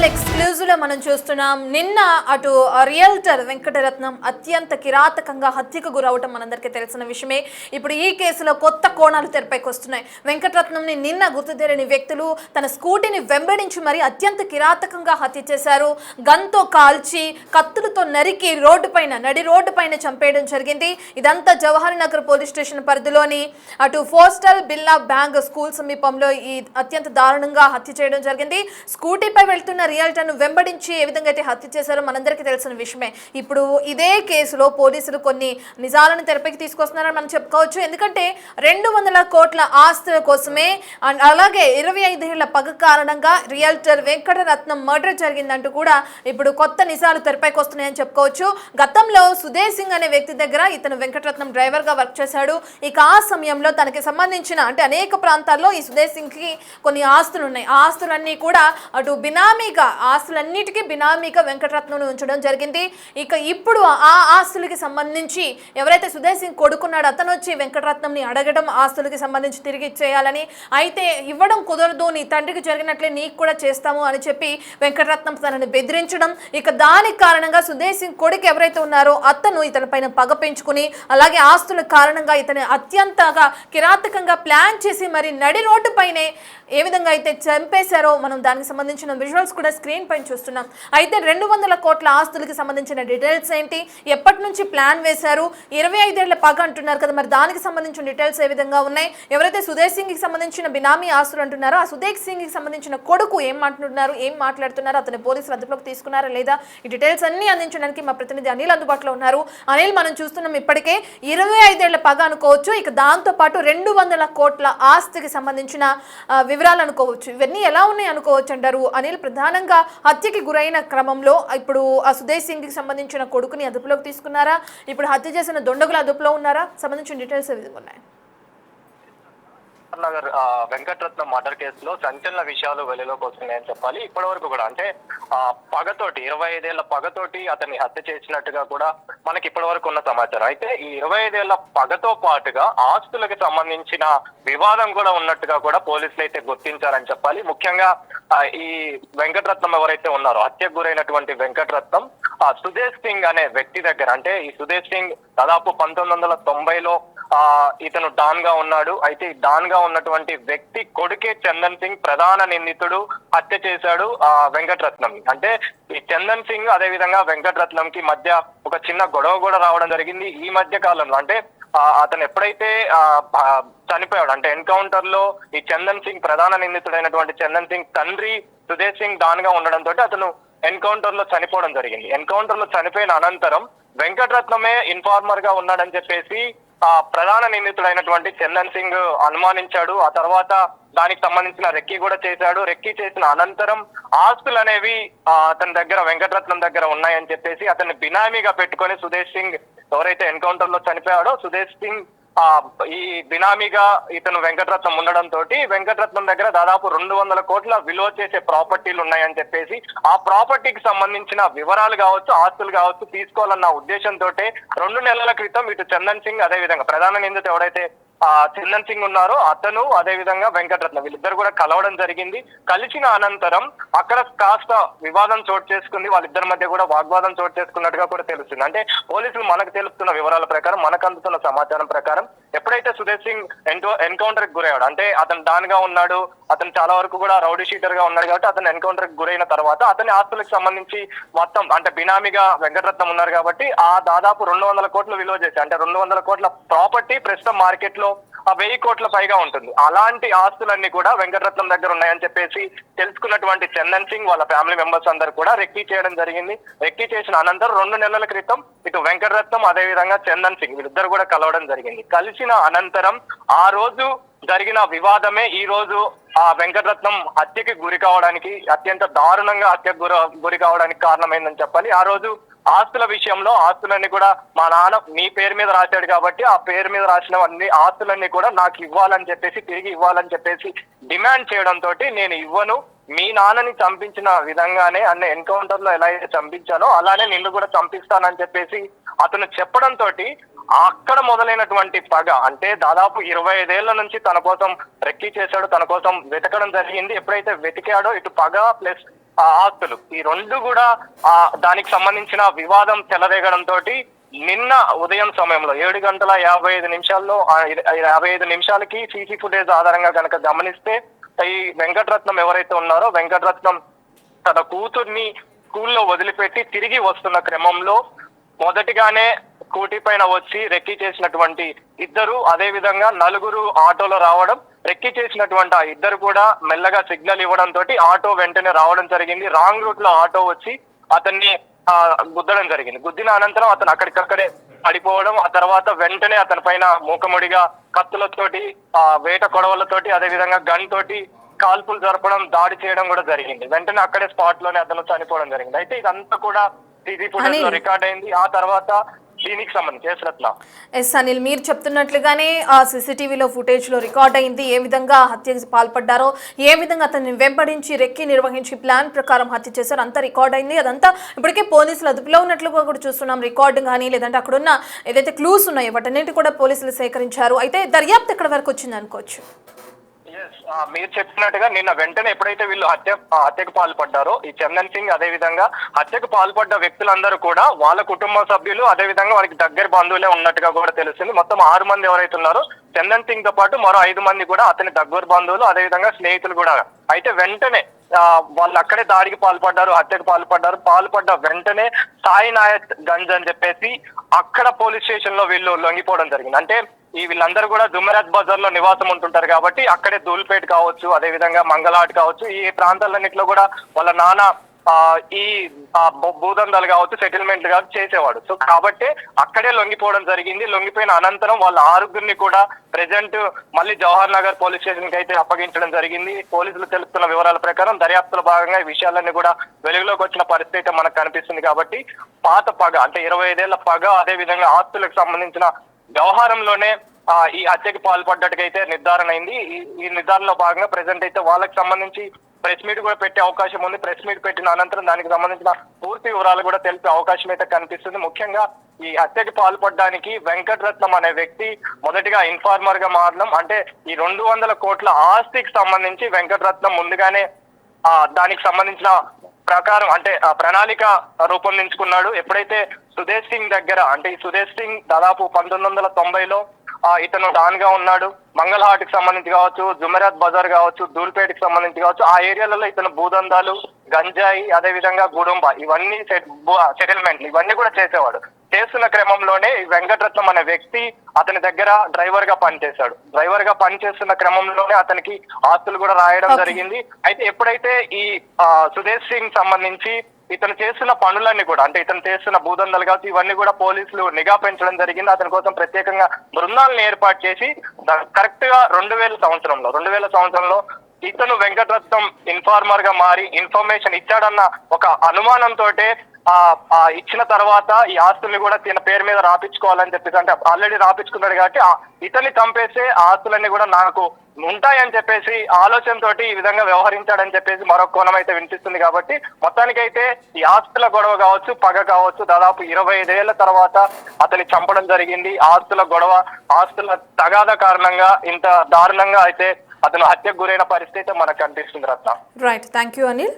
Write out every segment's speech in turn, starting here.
Warangal exclusive లో మనం చూస్తున్నాం. నిన్న అటు రియల్టర్ వెంకటరత్నం అత్యంత కిరాతకంగా హత్యకు గురవటం మనందరికీ తెలిసిన విషయమే. ఇప్పుడు ఈ కేసులో కొత్త కోణాలు తెరపైకి వస్తున్నాయి. వెంకటరత్నంని నిన్న గుర్తు తెలియని వ్యక్తులు తన స్కూటీని వెంబడించి మరి అత్యంత కిరాతకంగా హత్య చేశారు. గన్తో కాల్చి కత్తులతో నరికి నడి రోడ్డు పైన చంపేయడం జరిగింది. ఇదంతా జవహర్ నగర్ పోలీస్ స్టేషన్ పరిధిలోని అటు పోస్టల్ బిల్లా బ్యాంక్ స్కూల్ సమీపంలో ఈ అత్యంత దారుణంగా హత్య చేయడం జరిగింది. స్కూటీపై వెళ్తున్న రియల్టర్ను వెంబడించి ఏ విధంగా అయితే హత్య చేశారో మనందరికీ తెలిసిన విషయమే. ఇప్పుడు ఇదే కేసులో పోలీసులు కొన్ని నిజాలను తెరపైకి తీసుకొస్తున్నారని మనం చెప్పుకోవచ్చు. ఎందుకంటే 200 కోట్ల ఆస్తుల కోసమే అలాగే 25 ఏళ్ల పగ కారణంగా రియల్టర్ వెంకటరత్నం మర్డర్ జరిగిందంటూ కూడా ఇప్పుడు కొత్త నిజాలు తెరపైకి వస్తున్నాయని చెప్పుకోవచ్చు. గతంలో సుదేశ్ సింగ్ అనే వ్యక్తి దగ్గర ఇతను వెంకటరత్నం డ్రైవర్ గా వర్క్ చేశాడు. ఇక ఆ సమయంలో తనకి సంబంధించిన అనేక ప్రాంతాల్లో ఈ సుదేశ్ సింగ్ కి కొన్ని ఆస్తులు ఉన్నాయి. ఆ ఆస్తులన్నీ కూడా అటు ఆస్తులన్నిటికీ బినామీగా వెంకటరత్నం ఉంచడం జరిగింది. ఇక ఇప్పుడు ఆ ఆస్తులకి సంబంధించి ఎవరైతే సుదేశ్ సింగ్ కొడుకున్నాడో అతను వచ్చి వెంకటరత్నంని అడగడం ఆస్తులకి సంబంధించి తిరిగి ఇచ్చేయాలని. అయితే ఇవ్వడం కుదరదు, నీ తండ్రికి జరిగినట్లే నీకు కూడా చేస్తాము అని చెప్పి వెంకటరత్నం తనని బెదిరించడం. ఇక దానికి కారణంగా సుదేశ్ సింగ్ కొడుకు ఎవరైతే ఉన్నారో అతను ఇతని పైన పగ పెంచుకుని అలాగే ఆస్తుల కారణంగా ఇతని అత్యంతగా కిరాతకంగా ప్లాన్ చేసి మరి నడి రోడ్డు పైనే ఏ విధంగా అయితే చంపేశారో మనం దానికి సంబంధించిన విజువల్స్ కూడా స్క్రీన్ పైన చూస్తున్నాం. అయితే 200 కోట్ల ఆస్తులకి సంబంధించిన డీటెయిల్స్ ఏంటి, ఎప్పటి నుంచి ప్లాన్ వేశారు, 25 ఏళ్ల పగ అంటున్నారు కదా, మరి దానికి సంబంధించిన డీటెయిల్స్ ఏ విధంగా ఉన్నాయి, ఎవరైతే సుదేశ్ సింగ్ కి సంబంధించిన బినామీ ఆస్తులు అంటున్నారో ఆ సుదేశ్ సింగ్ కి సంబంధించిన కొడుకు ఏం మాట్లాడుతున్నారు, అతని పోలీసులు అదుపులోకి తీసుకున్నారా లేదా, ఈ డీటెయిల్స్ అన్ని అందించడానికి మా ప్రతినిధి అనిల్ అందుబాటులో ఉన్నారు. అనిల్, మనం చూస్తున్నాం ఇప్పటికే 25 ఏళ్ల పగ అనుకోవచ్చు, ఇక దాంతో పాటు 200 కోట్ల ఆస్తికి సంబంధించిన వివరాలు అనుకోవచ్చు. ఇవన్నీ ఎలా ఉన్నాయి అనుకోవచ్చు అంటారు అనిల్? ప్రధానంగా హత్యకి గురైన క్రమంలో ఇప్పుడు ఆ సుదేశ్ సింగ్ కి సంబంధించిన కొడుకుని అదుపులోకి తీసుకున్నారా, ఇప్పుడు హత్య చేసిన దుండగులు అదుపులో ఉన్నారా, సంబంధించిన డీటెయిల్స్ ఏ విధంగా ఉన్నాయి? నగర్ వెంకటరత్నం మర్డర్ కేసులో సంచలన విషయాలు వెలుగులోకి వస్తున్నాయని చెప్పాలి. ఇప్పటి వరకు కూడా పగతోటి 25 ఏళ్ల పగతోటి అతన్ని హత్య చేసినట్టుగా కూడా మనకి ఇప్పటి వరకు ఉన్న సమాచారం. అయితే ఈ 25 ఏళ్ల పగతో పాటుగా ఆస్తులకు సంబంధించిన వివాదం కూడా ఉన్నట్టుగా కూడా పోలీసులు అయితే గుర్తించారని చెప్పాలి. ముఖ్యంగా ఈ వెంకటరత్నం ఎవరైతే ఉన్నారో హత్యకు గురైనటువంటి వెంకటరత్నం సుదేశ్ సింగ్ అనే వ్యక్తి దగ్గర, అంటే ఈ సుదేశ్ సింగ్ దాదాపు 1990లో ఇతను డాన్ గా ఉన్నాడు. అయితే ఈ డాన్ గా ఉన్నటువంటి వ్యక్తి కొడుకే చందన్ సింగ్ ప్రధాన నిందితుడు హత్య చేశాడు వెంకటరత్నం. అంటే ఈ చందన్ సింగ్ అదే విధంగా వెంకటరత్నం కి మధ్య ఒక చిన్న గొడవ కూడా రావడం జరిగింది ఈ మధ్య కాలంలో. అంటే అతను ఎప్పుడైతే చనిపోయాడు, అంటే ఎన్కౌంటర్ లో ఈ చందన్ సింగ్ ప్రధాన నిందితుడైనటువంటి చందన్ సింగ్ తండ్రి సుదేశ్ సింగ్ డాన్ గా ఉండడంతో అతను ఎన్కౌంటర్ లో చనిపోవడం జరిగింది. ఎన్కౌంటర్ లో చనిపోయిన అనంతరం వెంకటరత్నమే ఇన్ఫార్మర్ గా ఉన్నాడని చెప్పేసి ప్రధాన నిందితుడైనటువంటి చందన్ సింగ్ అనుమానించాడు. ఆ తర్వాత దానికి సంబంధించిన రెక్కీ కూడా చేశాడు. రెక్కీ చేసిన అనంతరం ఆస్తులు అనేవి అతని దగ్గర వెంకటరత్నం దగ్గర ఉన్నాయని చెప్పేసి అతన్ని బినామీగా పెట్టుకొని సుదేశ్ సింగ్ ఎవరైతే ఎన్కౌంటర్ లో చనిపోయాడో సుదేశ్ సింగ్ ఈ బినామీగా ఇతను వెంకటరత్నం ఉండడంతో వెంకటరత్నం దగ్గర దాదాపు 200 కోట్ల విలువ చేసే ప్రాపర్టీలు ఉన్నాయని చెప్పేసి ఆ ప్రాపర్టీకి సంబంధించిన వివరాలు కావచ్చు, ఆస్తులు కావచ్చు తీసుకోవాలన్న ఉద్దేశంతో 2 నెలల క్రితం ఇటు చందన్ సింగ్ అదే విధంగా ప్రధాన నిందితుడు ఎవరైతే చందన్ సింగ్ ఉన్నారో అతను అదే విధంగా వెంకటరత్నం వీళ్ళిద్దరు కూడా కలవడం జరిగింది. కలిసిన అనంతరం అక్కడ కాస్త వివాదం చోటు చేసుకుంది. వాళ్ళిద్దరి మధ్య కూడా వాగ్వాదం చోటు చేసుకున్నట్టుగా కూడా తెలుస్తుంది. అంటే పోలీసులు మనకు తెలుపుతున్న వివరాల ప్రకారం, మనకు అందుతున్న సమాచారం ప్రకారం ఎప్పుడైతే సుదేశ్ సింగ్ ఎన్కౌంటర్ కి గురయ్యాడు, అంటే అతను డాన్ గా ఉన్నాడు, అతను చాలా వరకు కూడా రౌడీ షీటర్ గా ఉన్నాడు కాబట్టి అతను ఎన్కౌంటర్ కి గురైన తర్వాత అతని ఆస్తులకు సంబంధించి మొత్తం అంటే బినామీగా వెంకటరత్నం ఉన్నారు కాబట్టి దాదాపు 200 కోట్లు విలువ చేసి, అంటే 200 కోట్ల ప్రాపర్టీ ప్రస్తుతం మార్కెట్ లో 1000 కోట్ల పైగా ఉంటుంది. అలాంటి ఆస్తులన్నీ కూడా వెంకటరత్నం దగ్గర ఉన్నాయని చెప్పేసి తెలుసుకున్నటువంటి చందన్ సింగ్ వాళ్ళ ఫ్యామిలీ మెంబర్స్ అందరు కూడా రెక్కీ చేయడం జరిగింది. రెక్కీ చేసిన అనంతరం 2 నెలల క్రితం ఇటు వెంకటరత్నం అదే విధంగా చందన్ సింగ్ వీళ్ళిద్దరు కూడా కలవడం జరిగింది. కలిసిన అనంతరం ఆ రోజు జరిగిన వివాదమే ఈ రోజు వెంకటరత్నం హత్యకి గురి కావడానికి, అత్యంత దారుణంగా హత్యకు గురి కావడానికి కారణమైందని చెప్పాలి. ఆ రోజు ఆస్తుల విషయంలో ఆస్తులన్నీ కూడా మా నాన్న మీ పేరు మీద రాశాడు కాబట్టి ఆ పేరు మీద రాసిన అన్ని ఆస్తులన్నీ కూడా నాకు ఇవ్వాలని చెప్పేసి, తిరిగి ఇవ్వాలని చెప్పేసి డిమాండ్ చేయడంతో నేను ఇవ్వను, మీ నాన్నని చంపించిన విధంగానే అన్న ఎన్కౌంటర్ లో ఎలా అయితే చంపించానో అలానే నిన్ను కూడా చంపిస్తానని చెప్పేసి అతను చెప్పడంతో అక్కడ మొదలైనటువంటి పగ, అంటే దాదాపు 25 ఏళ్ల నుంచి తన కోసం రెక్కీ చేశాడు, తన కోసం వెతకడం జరిగింది. ఎప్పుడైతే వెతికాడో ఇటు పగ ప్లస్ ఆస్తులు ఈ రెండు కూడా దానికి సంబంధించిన వివాదం చెలరేగడంతో నిన్న ఉదయం సమయంలో 7:55 55 సీసీ ఫుటేజ్ ఆధారంగా కనుక గమనిస్తే ఈ వెంకటరత్నం ఎవరైతే ఉన్నారో వెంకటరత్నం తన కూతుర్ని స్కూల్లో వదిలిపెట్టి తిరిగి వస్తున్న క్రమంలో మొదటిగానే స్కూటీ పైన వచ్చి రెక్కి చేసినటువంటి ఇద్దరు, అదే విధంగా నలుగురు ఆటోలో రావడం, రెక్కి చేసినటువంటి ఆ ఇద్దరు కూడా మెల్లగా సిగ్నల్ ఇవ్వడంతో ఆటో వెంటనే రావడం జరిగింది. రాంగ్ రూట్ లో ఆటో వచ్చి అతన్ని గుద్దడం జరిగింది. గుద్దిన అనంతరం అతను అక్కడికక్కడే పడిపోవడం, ఆ తర్వాత వెంటనే అతని పైన మూకముడిగా కత్తులతోటి వేట కొడవలతోటి అదే విధంగా గన్ తోటి కాల్పులు జరపడం, దాడి చేయడం కూడా జరిగింది. వెంటనే అక్కడే స్పాట్ లోనే అతను చనిపోవడం జరిగింది. అయితే ఇదంతా కూడా సీసీ ఫుటేజ్ లో రికార్డ్ అయింది. ఆ తర్వాత దీనికి సంబంధించి ఎస్ అనిల్, మీరు చెప్తున్నట్లుగానే ఆ సీసీటీవీలో ఫుటేజ్ లో రికార్డ్ అయింది. ఏ విధంగా హత్యకి పాల్పడ్డారో, ఏ విధంగా అతన్ని వెంబడించి రెక్కి నిర్వహించి ప్లాన్ ప్రకారం హత్య చేశారు, అంతా రికార్డ్ అయింది. అదంతా ఇప్పటికే పోలీసులు అదుపులో ఉన్నట్లుగా కూడా చూస్తున్నాం. రికార్డింగ్ కానీ లేదంటే అక్కడున్న ఏదైతే క్లూస్ ఉన్నాయో వాటన్నింటి కూడా పోలీసులు సేకరించారు. అయితే దర్యాప్తు ఎక్కడి వరకు వచ్చింది అనుకోవచ్చు? మీరు చెప్పినట్టుగా నిన్న వెంటనే ఎప్పుడైతే వీళ్ళు హత్యకు పాల్పడ్డారో ఈ చందన్ సింగ్ అదే విధంగా హత్యకు పాల్పడ్డ వ్యక్తులందరూ కూడా వాళ్ళ కుటుంబ సభ్యులు అదే విధంగా వారికి దగ్గర బంధువులే ఉన్నట్టుగా కూడా తెలిసింది. మొత్తం 6 మంది ఎవరైతే ఉన్నారో చందన్ సింగ్ తో పాటు మరో 5 మంది కూడా అతని దగ్గర బంధువులు అదే విధంగా స్నేహితులు కూడా. అయితే వెంటనే వాళ్ళు అక్కడే దాడికి పాల్పడ్డారు, హత్యకు పాల్పడ్డ వెంటనే సాయి నాయక్ గంజ్ అని చెప్పేసి అక్కడ పోలీస్ స్టేషన్ లో వీళ్ళు లొంగిపోవడం జరిగింది. అంటే వీళ్ళందరూ కూడా జుమెరాత్ బజార్ లో నివాసం ఉంటుంటారు కాబట్టి అక్కడే ధూల్పేట్ కావచ్చు, అదే విధంగా మంగళాట్ కావచ్చు, ఈ ప్రాంతాలన్నింటిలో కూడా వాళ్ళ నాన్న ఈ భూదందాలు కావచ్చు, సెటిల్మెంట్లు కావచ్చు చేసేవాడు. సో కాబట్టి అక్కడే లొంగిపోవడం జరిగింది. లొంగిపోయిన అనంతరం వాళ్ళ 6గురిని కూడా ప్రెజెంట్ మళ్ళీ జవహర్ నగర్ పోలీస్ స్టేషన్ కి అయితే అప్పగించడం జరిగింది. పోలీసులు తెలుపుతున్న వివరాల ప్రకారం దర్యాప్తులో భాగంగా ఈ విషయాలన్నీ కూడా వెలుగులోకి వచ్చిన పరిస్థితి మనకు కనిపిస్తుంది. కాబట్టి పాత పగ అంటే 25 ఏళ్ల పగ అదే విధంగా ఆస్తులకు సంబంధించిన వ్యవహారంలోనే ఈ హత్యకి పాల్పడ్డట్టుకైతే నిర్ధారణ అయింది. ఈ నిర్ధారణలో భాగంగా ప్రెసెంట్ అయితే వాళ్ళకి సంబంధించి ప్రెస్ మీట్ కూడా పెట్టే అవకాశం ఉంది. ప్రెస్ మీట్ పెట్టిన అనంతరం దానికి సంబంధించిన పూర్తి వివరాలు కూడా తెలిపే అవకాశం అయితే కనిపిస్తుంది. ముఖ్యంగా ఈ హత్యకి పాల్పడడానికి వెంకటరత్నం అనే వ్యక్తి మొదటిగా ఇన్ఫార్మర్ గా మారడం, అంటే ఈ 200 కోట్ల ఆస్తికి సంబంధించి వెంకటరత్నం ముందుగానే దానికి సంబంధించిన ప్రకారం అంటే ప్రణాళిక రూపొందించుకున్నాడు. ఎప్పుడైతే సుదేశ్ సింగ్ దగ్గర అంటే ఈ సుదేశ్ సింగ్ దాదాపు 1990లో ఇతను డాన్ గా ఉన్నాడు. మంగళహాట్ కి సంబంధించి కావచ్చు, జుమెరాత్ బజార్ కావచ్చు, ధూల్పేటకి సంబంధించి కావచ్చు, ఆ ఏరియాలలో ఇతను భూదందాలు, గంజాయి అదే విధంగా గుడుంబ ఇవన్నీ సెటిల్మెంట్ ఇవన్నీ కూడా చేసేవాడు. చేస్తున్న క్రమంలోనే వెంకటరత్నం అనే వ్యక్తి అతని దగ్గర డ్రైవర్ గా పనిచేశాడు. డ్రైవర్ గా పనిచేస్తున్న క్రమంలోనే అతనికి ఆస్తులు కూడా రాయడం జరిగింది. అయితే ఎప్పుడైతే ఈ సుదేశ్ సింగ్ సంబంధించి ఇతను చేస్తున్న పనులన్నీ కూడా అంటే ఇతను చేస్తున్న భూదందాలు కావచ్చు ఇవన్నీ కూడా పోలీసులు నిఘా పెంచడం జరిగింది. అతని కోసం ప్రత్యేకంగా బృందాలను ఏర్పాటు చేసి కరెక్ట్ గా 2000 సంవత్సరంలో ఇతను వెంకటరత్నం ఇన్ఫార్మర్ గా మారి ఇన్ఫర్మేషన్ ఇచ్చాడన్న ఒక అనుమానంతో ఇచ్చిన తర్వాత ఈ ఆస్తుల్ని కూడా తన పేరు మీద రాపించుకోవాలని చెప్పేసి అంటే ఆల్రెడీ రాపించుకున్నాడు కాబట్టి ఇతన్ని చంపేసే ఆస్తులన్నీ కూడా నాకు ఉంటాయని చెప్పేసి ఆలోచనతో ఈ విధంగా వ్యవహరించాడని చెప్పేసి మరొక కోణం అయితే వినిపిస్తుంది. కాబట్టి మొత్తానికైతే ఈ ఆస్తుల గొడవ కావచ్చు, పగ కావచ్చు, దాదాపు 25 ఏళ్ల తర్వాత అతన్ని చంపడం జరిగింది. ఆస్తుల గొడవ, ఆస్తుల తగాద కారణంగా ఇంత దారుణంగా అయితే అతను హత్యకు గురైన పరిస్థితి మనకు కనిపిస్తుంది. Ratna right, thank you Anil.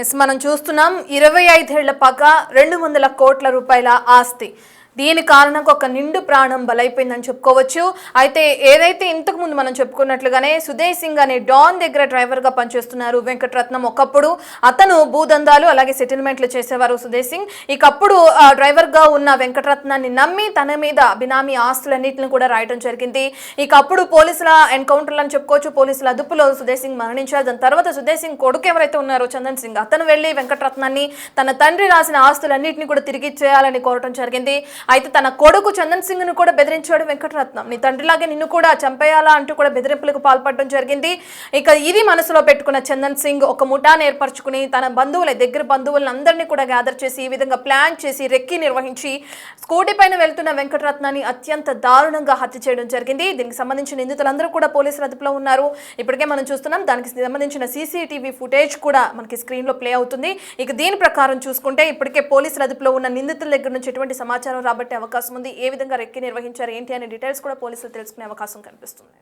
Yes, మనం చూస్తున్నాం 25 ఏళ్ల పగ, 200 కోట్ల రూపాయల ఆస్తి. దీని కారణంగా ఒక నిండు ప్రాణం బలైపోయిందని చెప్పుకోవచ్చు. అయితే ఏదైతే ఇంతకు ముందు మనం చెప్పుకున్నట్లుగానే సుదేశ్ సింగ్ అనే డాన్ దగ్గర డ్రైవర్గా పనిచేస్తున్నారు వెంకటరత్నం. ఒకప్పుడు అతను భూదందాలు అలాగే సెటిల్మెంట్లు చేసేవారు సుదేశ్ సింగ్. ఇకప్పుడు డ్రైవర్గా ఉన్న వెంకటరత్నాన్ని నమ్మి తన మీద బినామీ ఆస్తులన్నింటిని కూడా రాయడం జరిగింది. ఇకప్పుడు పోలీసుల ఎన్కౌంటర్లు అని చెప్పుకోవచ్చు. పోలీసుల అదుపులో సుదేశ్ సింగ్ మరణించారు. దాని తర్వాత సుదేశ్ సింగ్ కొడుకు ఎవరైతే ఉన్నారో చందన్ సింగ్, అతను వెళ్లి వెంకటరత్నాన్ని తన తండ్రి రాసిన ఆస్తులన్నింటినీ కూడా తిరిగి ఇచ్చేయాలని కోరటం జరిగింది. అయితే తన కొడుకు చందన్ సింగ్ ను కూడా బెదిరించాడు వెంకటరత్నం. నీ తండ్రిలాగే నిన్ను కూడా చంపేయాలా అంటూ కూడా బెదిరింపులకు పాల్పడడం జరిగింది. ఇక ఇది మనసులో పెట్టుకున్న చందన్ సింగ్ ఒక ముఠాను ఏర్పరచుకుని తన దగ్గర బంధువులందరినీ కూడా గ్యాదర్ చేసి ఈ విధంగా ప్లాన్ చేసి రెక్కి నిర్వహించి స్కూటీ పైన వెళ్తున్న వెంకటరత్నాన్ని అత్యంత దారుణంగా హత్య చేయడం జరిగింది. దీనికి సంబంధించిన నిందితులందరూ కూడా పోలీసుల అదుపులో ఉన్నారు. ఇప్పటికే మనం చూస్తున్నాం. దానికి సంబంధించిన సీసీటీవీ ఫుటేజ్ కూడా మనకి స్క్రీన్ లో ప్లే అవుతుంది. ఇక దీని ప్రకారం చూసుకుంటే ఇప్పటికే పోలీసుల అదుపులో ఉన్న నిందితుల దగ్గర నుంచి ఎటువంటి సమాచారం రాబట్టే అవకాశం ఉంది. ఏ విధంగా రెక్కి నిర్వహించారు ఏంటి అనే డీటెయిల్స్ కూడా పోలీసులు తెలుసుకునే అవకాశం కనిపిస్తుంది.